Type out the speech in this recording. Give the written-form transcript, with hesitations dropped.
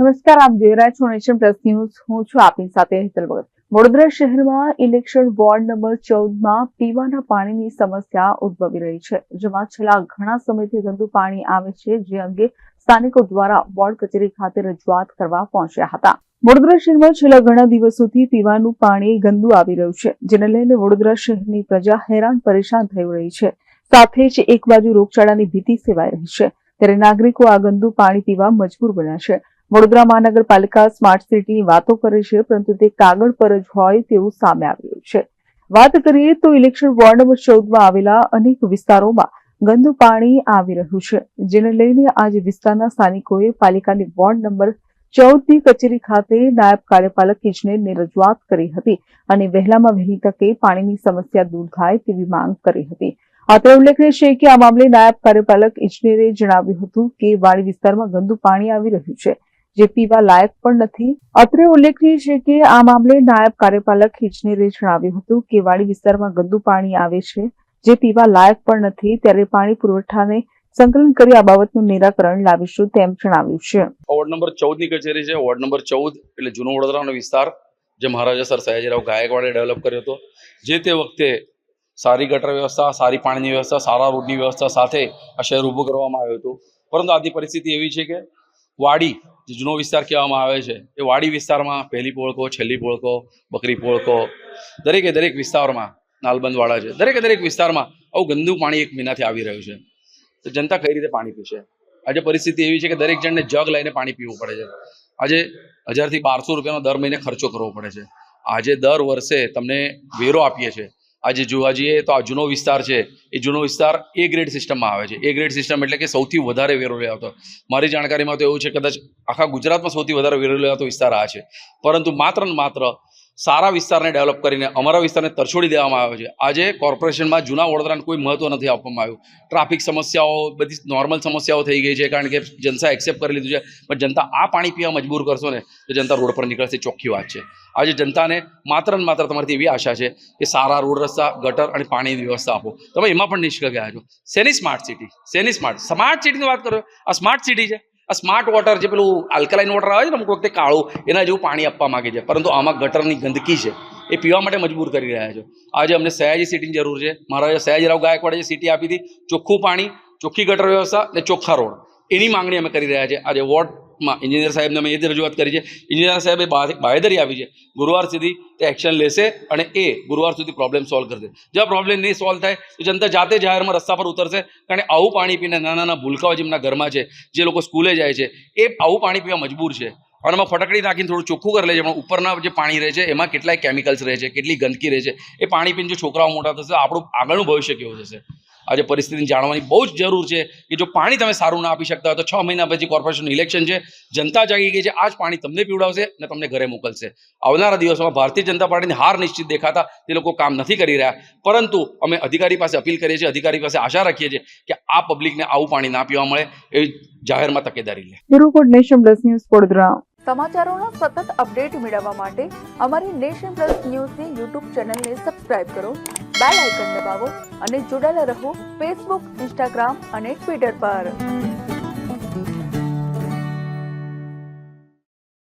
નમસ્કાર, આપ જોઈ રહ્યા છો નેશન પ્લસ ન્યૂઝ. હું છું આપની સાથે હેતલ ભગત. વડોદરા શહેરમાં ઇલેક્શન વોર્ડ નંબર 14માં પીવાના પાણીની સમસ્યા ઉદ્ભવી રહી છે, જેમાં છેલ્લા ઘણા સમયથી ગંદુ પાણી આવે છે, જે અંગે સ્થાનિકો દ્વારા વોર્ડ કચેરી ખાતે રજૂઆત કરવા પહોંચ્યા હતા. વડોદરા શહેરમાં છેલ્લા ઘણા દિવસોથી પીવાનું પાણી ગંદુ આવી રહ્યું છે, જેને લઈને વડોદરા શહેરની પ્રજા હેરાન પરેશાન થઈ રહી છે. સાથે જ એક બાજુ રોગચાળાની ભીતિ સેવાઈ રહી છે, ત્યારે નાગરિકો આ ગંદુ પાણી પીવા મજબૂર બન્યા છે. વડોદરા મહાનગરપાલિકા સ્માર્ટ સિટીની વાતો કરે છે, પરંતુ તે કાગળ પર જ હોય તેવું સામે આવી રહ્યું છે. વાત કરીએ તો ઇલેક્શન વોર્ડ નંબર 14માં આવેલા અનેક વિસ્તારોમાં ગંદુ પાણી આવી રહ્યું છે, જેને લઈને આજે વિસ્તારના સ્થાનિકોએ પાલિકાની વોર્ડ નંબર 14ની કચેરી ખાતે નાયબ કાર્યપાલક ઇજનેરને રજૂઆત કરી હતી અને વહેલામાં વહેલી તકે પાણીની સમસ્યા દૂર થાય તેવી માંગ કરી હતી. અત્રે ઉલ્લેખનીય છે કે આ મામલે નાયબ કાર્યપાલક ઇજનેરે જણાવ્યું હતું કે વાડી વિસ્તારમાં ગંદુ પાણી આવી રહ્યું છે, જે પીવા લાયક પણ નથી. અત્રે ઉલ્લેખનીય છે કે આ મામલે નાયબ કાર્યપાલક ઇજનેરે જણાવ્યું હતું કે વાડી વિસ્તારમાં ગંદુ પાણી આવે છે, જે પીવા લાયક પણ નથી. ત્યારે પાણી પુરવઠાને સંકલન કરી આ બાબતનું નિરાકરણ લાવીશું તેમ જણાવ્યું છે. વોર્ડ નંબર 14ની કચેરી છે. વોર્ડ નંબર 14 એટલે જૂનો વડોદરાનો વિસ્તાર, જે મહારાજા સર સયાજીરાવ ગાયકવાડે ડેવલપ કર્યો હતો. જે તે વખતે સારી ગટર વ્યવસ્થા, સારી પાણીની વ્યવસ્થા, સારા રોડની વ્યવસ્થા સાથે આ શહેર ઊભું કરવામાં આવ્યું હતું. પરંતુ આજની પરિસ્થિતિ એવી છે કે વાડી, જે જૂનો વિસ્તાર કહેવામાં આવે છે, એ વાડી વિસ્તારમાં પહેલી પોળકો, છેલ્લી પોળકો, બકરી પોળકો, દરેક વિસ્તારમાં નાલબંધવાળા છે, દરેક વિસ્તારમાં આવું ગંદુ પાણી એક મહિનાથી આવી રહ્યું છે. તો જનતા કઈ રીતે પાણી પીશે? આજે પરિસ્થિતિ એવી છે કે દરેક જણને જગ લઈને પાણી પીવું પડે છે. આજે 1000 થી 1200 રૂપિયાનો દર મહિને ખર્ચો કરવો પડે છે. આજે દર વર્ષે તમને વેરો આપીએ છીએ. આજે જોવા જઈએ તો આ જૂનો વિસ્તાર છે, એ જૂનો વિસ્તાર એ ગ્રેડ સિસ્ટમમાં આવે છે. એ ગ્રેડ સિસ્ટમ એટલે કે સૌથી વધારે વેરો લેવાતો. મારી જાણકારીમાં તો એવું છે કદાચ આખા ગુજરાતમાં સૌથી વધારે વેરો લેવાતો વિસ્તાર આ છે. પરંતુ માત્ર ને માત્ર સારા વિસ્તારને ડેવલપ કરીને અમારા વિસ્તારને તરછોડી દેવામાં આવ્યો છે. આજે કોર્પોરેશનમાં જૂના વડોદરાને કોઈ મહત્વ નથી આપવામાં આવ્યું. ટ્રાફિક સમસ્યાઓ બધી નોર્મલ સમસ્યાઓ થઈ ગઈ છે, કારણ કે જનતા એક્સેપ્ટ કરી લીધું છે. પણ જનતા આ પાણી પીવા મજબૂર કરશો ને તો જનતા રોડ પર નીકળશે, ચોખ્ખી વાત છે. આજે જનતાને માત્ર ને માત્ર તમારી એવી આશા છે કે સારા રોડ રસ્તા, ગટર અને પાણીની વ્યવસ્થા આપો. તમે એમાં પણ નિષ્ફળ ગયા છો. શેની સ્માર્ટ સિટી? શેની સ્માર્ટ સિટીની વાત કરો? આ સ્માર્ટ સિટી છે? આ સ્માર્ટ વોટર, જે પેલું આલ્કલાઇન વોટર આવે છે ને અમુક વખતે કાળું, એના જેવું પાણી આપવા માંગે છે, પરંતુ આમાં ગટરની ગંદકી છે, એ પીવા માટે મજબૂર કરી રહ્યા છો. આજે અમને સયાજી સિટીની જરૂર છે. મહારાજા સયાજીરાવ ગાયકવાડે જે સિટી આપી હતી, ચોખ્ખું પાણી, ચોખ્ખી ગટર વ્યવસ્થા અને ચોખ્ખા રોડ, એની માંગણી અમે કરી રહ્યા છીએ. આજે વોર્ડમાં એન્જિનિયર સાહેબને અમે એ જ રજૂઆત કરી છે. એન્જિનિયર સાહેબે બાંહેધરી આપી છે, ગુરુવાર સુધી તે એક્શન લેશે અને એ ગુરુવાર સુધી પ્રોબ્લેમ સોલ્વ કરશે. જો પ્રોબ્લેમ નહીં સોલ્વ થાય તો જનતા જાતે જાહેરમાં રસ્તા પર ઉતરશે, કારણ કે આવું પાણી પીને નાના ભૂલકાઓ જેમના ઘરમાં છે, જે લોકો સ્કૂલે જાય છે, એ આવું પાણી પીવા મજબૂર છે. અને એમાં ફટકડી નાખીને થોડું ચોખ્ખું કરી લે છે, પણ ઉપરના જે પાણી રહે છે એમાં કેટલાય કેમિકલ્સ રહે છે, કેટલી ગંદકી રહે છે. એ પાણી પીને જો છોકરાઓ મોટા થશે, આપણું આગળનું ભવિષ્ય કેવું થશે? આજે પરિસ્થિતિને જાણવાની બહુ જ જરૂર છે કે જો પાણી તમે સારું ના આપી શકતા હોય તો 6 મહિના પછી કોર્પોરેશનનું ઇલેક્શન છે, જનતા જાગી ગઈ છે. આ જ પાણી તમને પીવડાવશે અને તમને ઘરે મોકલશે. આવનારા દિવસોમાં ભારતીય જનતા પાર્ટીની હાર નિશ્ચિત દેખાતા તે લોકો કામ નથી કરી રહ્યા, પરંતુ અમે અધિકારી પાસે અપીલ કરીએ છીએ, અધિકારી પાસે આશા રાખીએ છીએ કે આ પબ્લિકને આવું પાણી ના પીવા મળે એવી જાહેરમાં તકેદારી લે. Bureau Nation Plus News Vadodara. સમાચારોના સતત અપડેટ મેળવવા માટે અમારી નેશન પ્લસ ન્યૂઝની યુટ્યુબ ચેનલને સબસ્ક્રાઇબ કરો, બેલ આઇકન દબાવો અને જોડાયેલા રહો ફેસબુક, ઇન્સ્ટાગ્રામ અને ટ્વિટર પર.